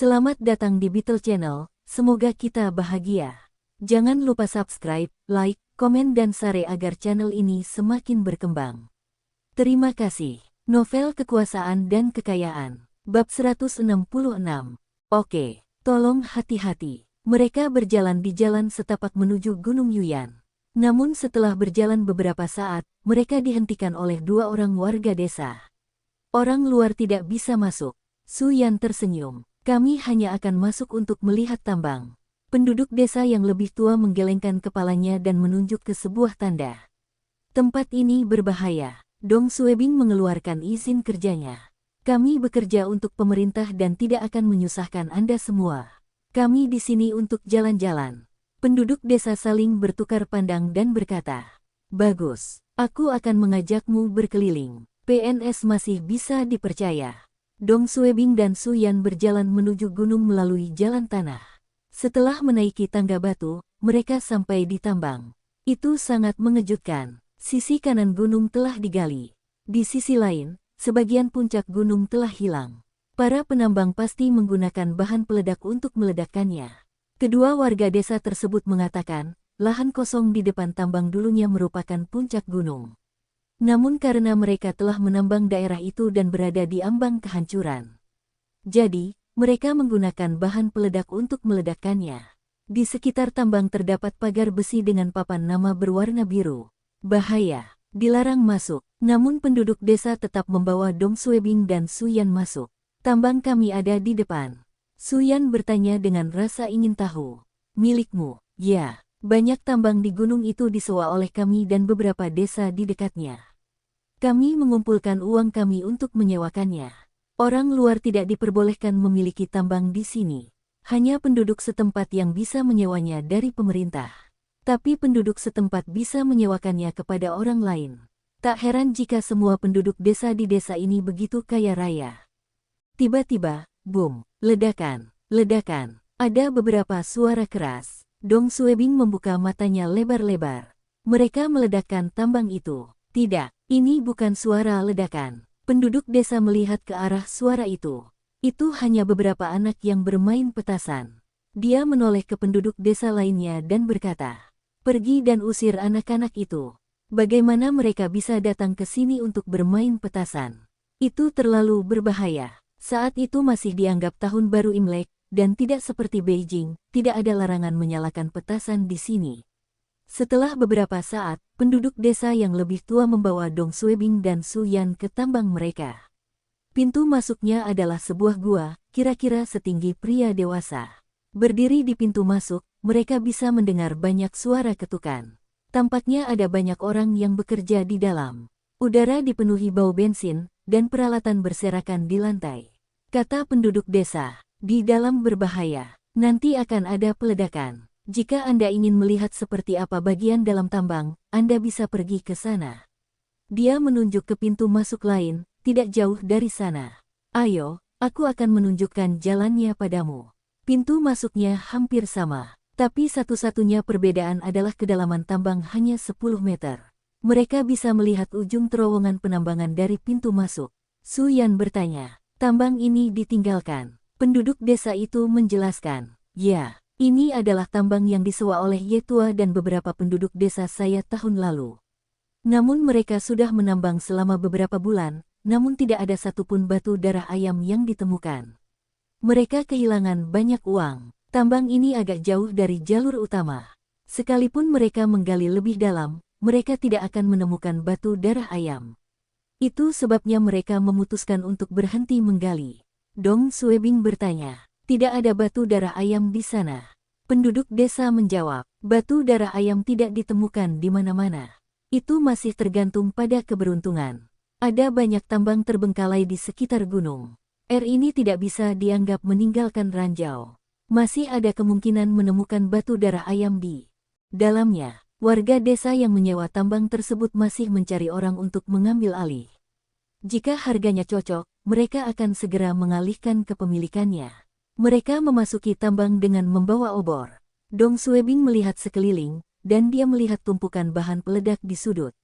Selamat datang di Beetle Channel, semoga kita bahagia. Jangan lupa subscribe, like, komen dan share agar channel ini semakin berkembang. Terima kasih. Novel Kekuasaan dan Kekayaan, Bab 166. Oke, tolong hati-hati. Mereka berjalan di jalan setapak menuju Gunung Yuyan. Namun setelah berjalan beberapa saat, mereka dihentikan oleh dua orang warga desa. Orang luar tidak bisa masuk. Su Yan tersenyum. Kami hanya akan masuk untuk melihat tambang. Penduduk desa yang lebih tua menggelengkan kepalanya dan menunjuk ke sebuah tanda. Tempat ini berbahaya. Dong Suebing mengeluarkan izin kerjanya. Kami bekerja untuk pemerintah dan tidak akan menyusahkan Anda semua. Kami di sini untuk jalan-jalan. Penduduk desa saling bertukar pandang dan berkata, "Bagus, aku akan mengajakmu berkeliling. PNS masih bisa dipercaya." Dong Suebing dan Su Yan berjalan menuju gunung melalui jalan tanah. Setelah menaiki tangga batu, mereka sampai di tambang. Itu sangat mengejutkan. Sisi kanan gunung telah digali. Di sisi lain, sebagian puncak gunung telah hilang. Para penambang pasti menggunakan bahan peledak untuk meledakkannya. Kedua warga desa tersebut mengatakan, lahan kosong di depan tambang dulunya merupakan puncak gunung. Namun karena mereka telah menambang daerah itu dan berada di ambang kehancuran, jadi mereka menggunakan bahan peledak untuk meledakkannya. Di sekitar tambang terdapat pagar besi dengan papan nama berwarna biru. Bahaya, dilarang masuk. Namun penduduk desa tetap membawa Dong Suebing dan Su Yan masuk. Tambang kami ada di depan. Su Yan bertanya dengan rasa ingin tahu. Milikmu? Ya, banyak tambang di gunung itu disewa oleh kami dan beberapa desa di dekatnya. Kami mengumpulkan uang kami untuk menyewakannya. Orang luar tidak diperbolehkan memiliki tambang di sini. Hanya penduduk setempat yang bisa menyewanya dari pemerintah. Tapi penduduk setempat bisa menyewakannya kepada orang lain. Tak heran jika semua penduduk desa di desa ini begitu kaya raya. Tiba-tiba, boom, ledakan, ledakan. Ada beberapa suara keras. Dong Suebing membuka matanya lebar-lebar. Mereka meledakkan tambang itu. Tidak, ini bukan suara ledakan. Penduduk desa melihat ke arah suara itu. Itu hanya beberapa anak yang bermain petasan. Dia menoleh ke penduduk desa lainnya dan berkata, "Pergi dan usir anak-anak itu. Bagaimana mereka bisa datang ke sini untuk bermain petasan? Itu terlalu berbahaya." Saat itu masih dianggap tahun baru Imlek, dan tidak seperti Beijing, tidak ada larangan menyalakan petasan di sini. Setelah beberapa saat, penduduk desa yang lebih tua membawa Dong Suebing dan Su Yan ke tambang mereka. Pintu masuknya adalah sebuah gua, kira-kira setinggi pria dewasa. Berdiri di pintu masuk, mereka bisa mendengar banyak suara ketukan. Tampaknya ada banyak orang yang bekerja di dalam. Udara dipenuhi bau bensin, dan peralatan berserakan di lantai. Kata penduduk desa, "Di dalam berbahaya, nanti akan ada peledakan. Jika Anda ingin melihat seperti apa bagian dalam tambang, Anda bisa pergi ke sana." Dia menunjuk ke pintu masuk lain, tidak jauh dari sana. "Ayo, aku akan menunjukkan jalannya padamu." Pintu masuknya hampir sama, tapi satu-satunya perbedaan adalah kedalaman tambang hanya 10 meter. Mereka bisa melihat ujung terowongan penambangan dari pintu masuk. Su Yan bertanya, "Tambang ini ditinggalkan?" Penduduk desa itu menjelaskan, "Ya. Ini adalah tambang yang disewa oleh Yetua dan beberapa penduduk desa saya tahun lalu. Namun mereka sudah menambang selama beberapa bulan, namun tidak ada satupun batu darah ayam yang ditemukan. Mereka kehilangan banyak uang. Tambang ini agak jauh dari jalur utama. Sekalipun mereka menggali lebih dalam, mereka tidak akan menemukan batu darah ayam. Itu sebabnya mereka memutuskan untuk berhenti menggali." Dong Suebing bertanya, "Tidak ada batu darah ayam di sana?" Penduduk desa menjawab, "Batu darah ayam tidak ditemukan di mana-mana. Itu masih tergantung pada keberuntungan. Ada banyak tambang terbengkalai di sekitar gunung. Ini tidak bisa dianggap meninggalkan ranjau. Masih ada kemungkinan menemukan batu darah ayam di dalamnya." Warga desa yang menyewa tambang tersebut masih mencari orang untuk mengambil alih. Jika harganya cocok, mereka akan segera mengalihkan kepemilikannya. Mereka memasuki tambang dengan membawa obor. Dong Suebing melihat sekeliling, dan dia melihat tumpukan bahan peledak di sudut.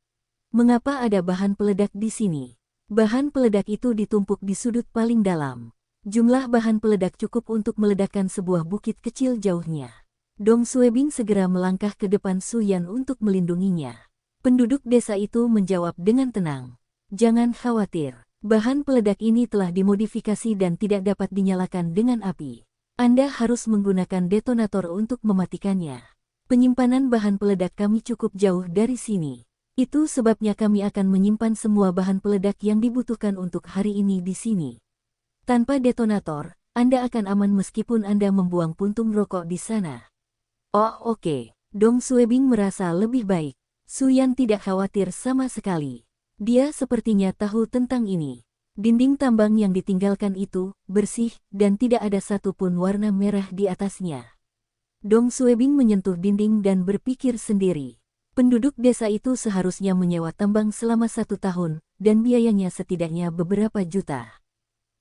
"Mengapa ada bahan peledak di sini?" Bahan peledak itu ditumpuk di sudut paling dalam. Jumlah bahan peledak cukup untuk meledakkan sebuah bukit kecil jauhnya. Dong Suebing segera melangkah ke depan Su Yan untuk melindunginya. Penduduk desa itu menjawab dengan tenang. Jangan khawatir, bahan peledak ini telah dimodifikasi dan tidak dapat dinyalakan dengan api. Anda harus menggunakan detonator untuk mematikannya. Penyimpanan bahan peledak kami cukup jauh dari sini. Itu sebabnya kami akan menyimpan semua bahan peledak yang dibutuhkan untuk hari ini di sini. Tanpa detonator, Anda akan aman meskipun Anda membuang puntung rokok di sana. Oh oke, Dong Suebing merasa lebih baik. Su Yan tidak khawatir sama sekali. Dia sepertinya tahu tentang ini. Dinding tambang yang ditinggalkan itu bersih dan tidak ada satupun warna merah di atasnya. Dong Suebing menyentuh dinding dan berpikir sendiri. Penduduk desa itu seharusnya menyewa tambang selama 1 tahun, dan biayanya setidaknya beberapa juta.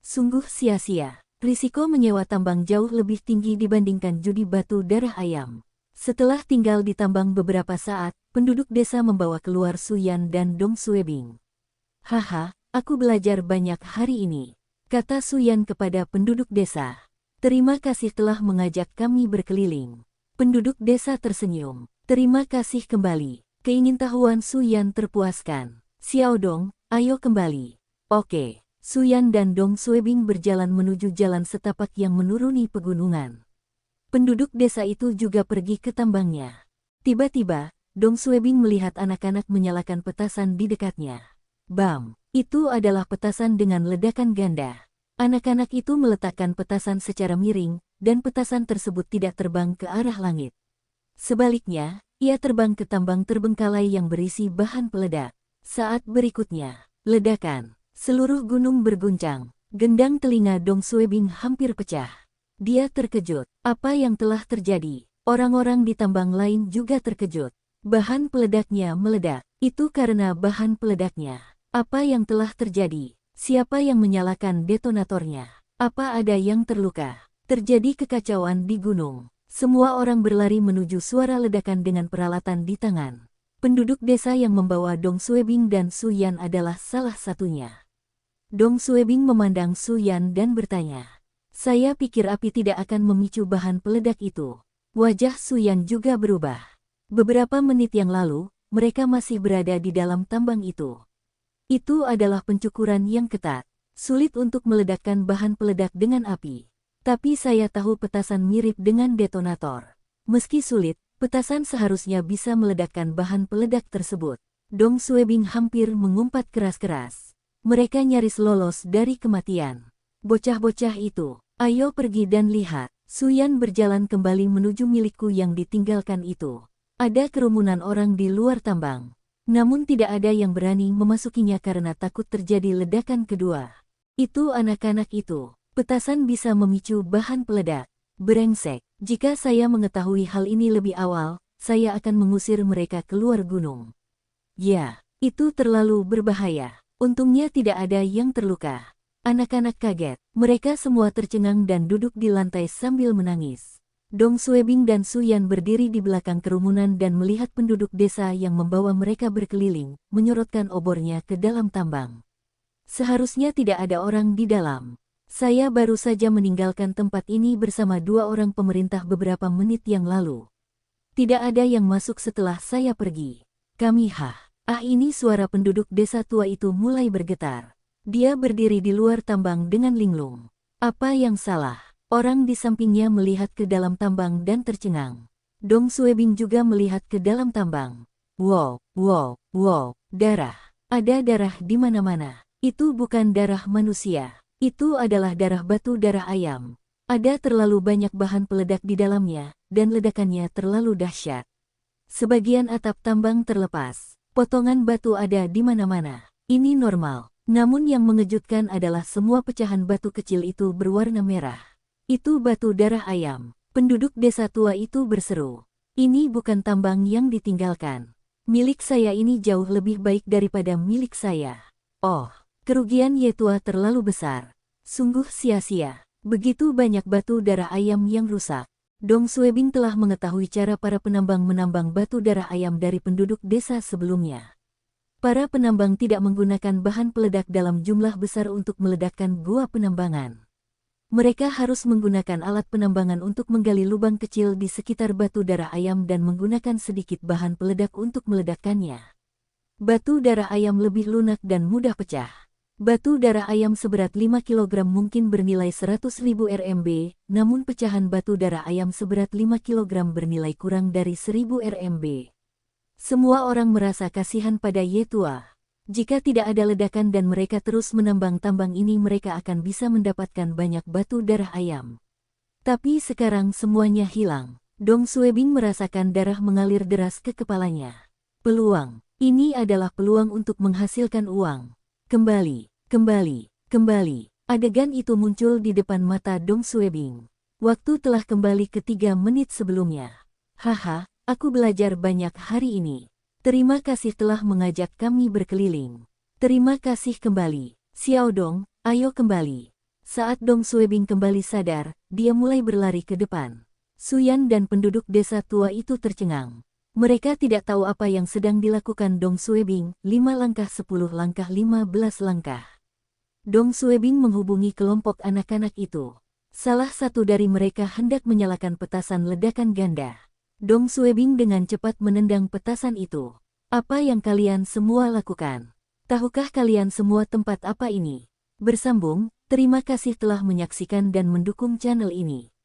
Sungguh sia-sia. Risiko menyewa tambang jauh lebih tinggi dibandingkan judi batu darah ayam. Setelah tinggal di tambang beberapa saat, penduduk desa membawa keluar Su Yan dan Dong Suebing. Haha, aku belajar banyak hari ini, kata Su Yan kepada penduduk desa. Terima kasih telah mengajak kami berkeliling. Penduduk desa tersenyum. Terima kasih kembali. Keingintahuan Su Yan terpuaskan. Xiao Dong, ayo kembali. Oke. Su Yan dan Dong Suebing berjalan menuju jalan setapak yang menuruni pegunungan. Penduduk desa itu juga pergi ke tambangnya. Tiba-tiba, Dong Suebing melihat anak-anak menyalakan petasan di dekatnya. Bam! Itu adalah petasan dengan ledakan ganda. Anak-anak itu meletakkan petasan secara miring, dan petasan tersebut tidak terbang ke arah langit. Sebaliknya, ia terbang ke tambang terbengkalai yang berisi bahan peledak. Saat berikutnya, ledakan. Seluruh gunung berguncang. Gendang telinga Dong Suebing hampir pecah. Dia terkejut. Apa yang telah terjadi? Orang-orang di tambang lain juga terkejut. Bahan peledaknya meledak. Itu karena bahan peledaknya. Apa yang telah terjadi? Siapa yang menyalakan detonatornya? Apa ada yang terluka? Terjadi kekacauan di gunung. Semua orang berlari menuju suara ledakan dengan peralatan di tangan. Penduduk desa yang membawa Dong Suebing dan Su Yan adalah salah satunya. Dong Suebing memandang Su Yan dan bertanya, "Saya pikir api tidak akan memicu bahan peledak itu." Wajah Su Yan juga berubah. Beberapa menit yang lalu, mereka masih berada di dalam tambang itu. Itu adalah pencukuran yang ketat. Sulit untuk meledakkan bahan peledak dengan api. Tapi saya tahu petasan mirip dengan detonator. Meski sulit, petasan seharusnya bisa meledakkan bahan peledak tersebut. Dong Suebing hampir mengumpat keras-keras. Mereka nyaris lolos dari kematian. Bocah-bocah itu, ayo pergi dan lihat. Su Yan berjalan kembali menuju milikku yang ditinggalkan itu. Ada kerumunan orang di luar tambang. Namun tidak ada yang berani memasukinya karena takut terjadi ledakan kedua. Itu anak-anak itu. Petasan bisa memicu bahan peledak. Brengsek. Jika saya mengetahui hal ini lebih awal, saya akan mengusir mereka keluar gunung. Ya, itu terlalu berbahaya. Untungnya tidak ada yang terluka. Anak-anak kaget. Mereka semua tercengang dan duduk di lantai sambil menangis. Dong Suebing dan Su Yan berdiri di belakang kerumunan dan melihat penduduk desa yang membawa mereka berkeliling, menyorotkan obornya ke dalam tambang. Seharusnya tidak ada orang di dalam. Saya baru saja meninggalkan tempat ini bersama 2 orang pemerintah beberapa menit yang lalu. Tidak ada yang masuk setelah saya pergi. Kami ini suara penduduk desa tua itu mulai bergetar. Dia berdiri di luar tambang dengan linglung. Apa yang salah? Orang di sampingnya melihat ke dalam tambang dan tercengang. Dong Suebing juga melihat ke dalam tambang. Wow, darah. Ada darah di mana-mana. Itu bukan darah manusia. Itu adalah darah batu darah ayam. Ada terlalu banyak bahan peledak di dalamnya, dan ledakannya terlalu dahsyat. Sebagian atap tambang terlepas. Potongan batu ada di mana-mana. Ini normal. Namun yang mengejutkan adalah semua pecahan batu kecil itu berwarna merah. Itu batu darah ayam. Penduduk desa tua itu berseru. Ini bukan tambang yang ditinggalkan. Milik saya ini jauh lebih baik daripada milik saya. Oh, kerugian Yetua terlalu besar. Sungguh sia-sia. Begitu banyak batu darah ayam yang rusak. Dong Suebing telah mengetahui cara para penambang menambang batu darah ayam dari penduduk desa sebelumnya. Para penambang tidak menggunakan bahan peledak dalam jumlah besar untuk meledakkan gua penambangan. Mereka harus menggunakan alat penambangan untuk menggali lubang kecil di sekitar batu darah ayam dan menggunakan sedikit bahan peledak untuk meledakkannya. Batu darah ayam lebih lunak dan mudah pecah. Batu darah ayam seberat 5 kg mungkin bernilai 100.000 RMB, namun pecahan batu darah ayam seberat 5 kg bernilai kurang dari 1000 RMB. Semua orang merasa kasihan pada Yetua. Jika tidak ada ledakan dan mereka terus menambang tambang ini, mereka akan bisa mendapatkan banyak batu darah ayam. Tapi sekarang semuanya hilang. Dong Suebing merasakan darah mengalir deras ke kepalanya. Peluang. Ini adalah peluang untuk menghasilkan uang. Kembali, kembali, kembali. Adegan itu muncul di depan mata Dong Suebing. Waktu telah kembali ke 3 menit sebelumnya. Haha, aku belajar banyak hari ini. Terima kasih telah mengajak kami berkeliling. Terima kasih kembali. Xiao Dong, ayo kembali. Saat Dong Suebing kembali sadar, dia mulai berlari ke depan. Suyan dan penduduk desa tua itu tercengang. Mereka tidak tahu apa yang sedang dilakukan Dong Suebing, 5 langkah 10 langkah 15 langkah. Dong Suebing menghubungi kelompok anak-anak itu. Salah satu dari mereka hendak menyalakan petasan ledakan ganda. Dong Suebing dengan cepat menendang petasan itu. Apa yang kalian semua lakukan? Tahukah kalian semua tempat apa ini? Bersambung, terima kasih telah menyaksikan dan mendukung channel ini.